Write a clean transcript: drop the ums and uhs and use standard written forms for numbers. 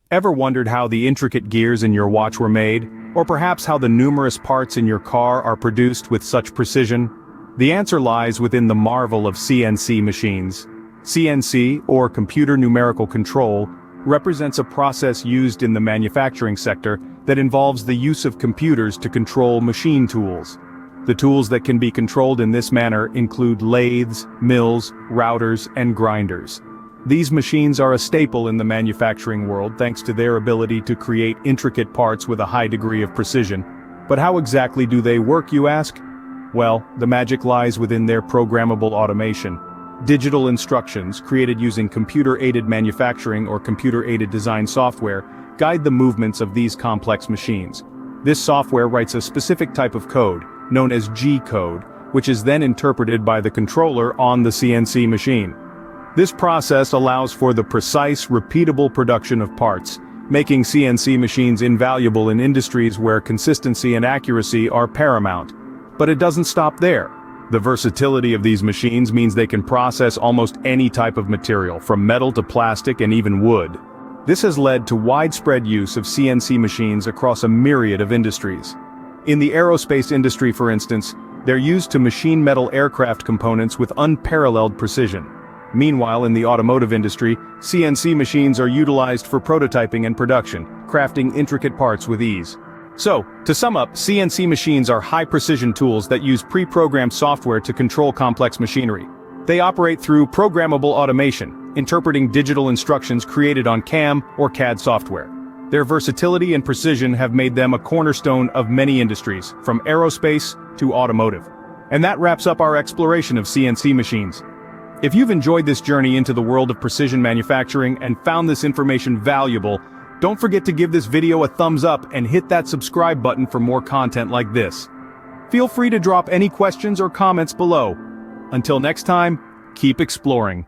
Ever wondered how the intricate gears in your watch were made? Or perhaps how the numerous parts in your car are produced with such precision? The answer lies within the marvel of CNC machines. CNC, or computer numerical control, represents a process used in the manufacturing sector that involves the use of computers to control machine tools. The tools that can be controlled in this manner include lathes, mills, routers, and grinders. These machines are a staple in the manufacturing world thanks to their ability to create intricate parts with a high degree of precision. But how exactly do they work, you ask? Well, the magic lies within their programmable automation. Digital instructions, created using computer-aided manufacturing or computer-aided design software, guide the movements of these complex machines. This software writes a specific type of code, known as G-code, which is then interpreted by the controller on the CNC machine. This process allows for the precise, repeatable production of parts, making CNC machines invaluable in industries where consistency and accuracy are paramount. But it doesn't stop there. The versatility of these machines means they can process almost any type of material, from metal to plastic and even wood. This has led to widespread use of CNC machines across a myriad of industries. In the aerospace industry, for instance, they're used to machine metal aircraft components with unparalleled precision. Meanwhile, in the automotive industry, CNC machines are utilized for prototyping and production, crafting intricate parts with ease. So, to sum up, CNC machines are high-precision tools that use pre-programmed software to control complex machinery. They operate through programmable automation, interpreting digital instructions created on CAM or CAD software. Their versatility and precision have made them a cornerstone of many industries, from aerospace to automotive. And that wraps up our exploration of CNC machines. If you've enjoyed this journey into the world of precision manufacturing and found this information valuable, don't forget to give this video a thumbs up and hit that subscribe button for more content like this. Feel free to drop any questions or comments below. Until next time, keep exploring.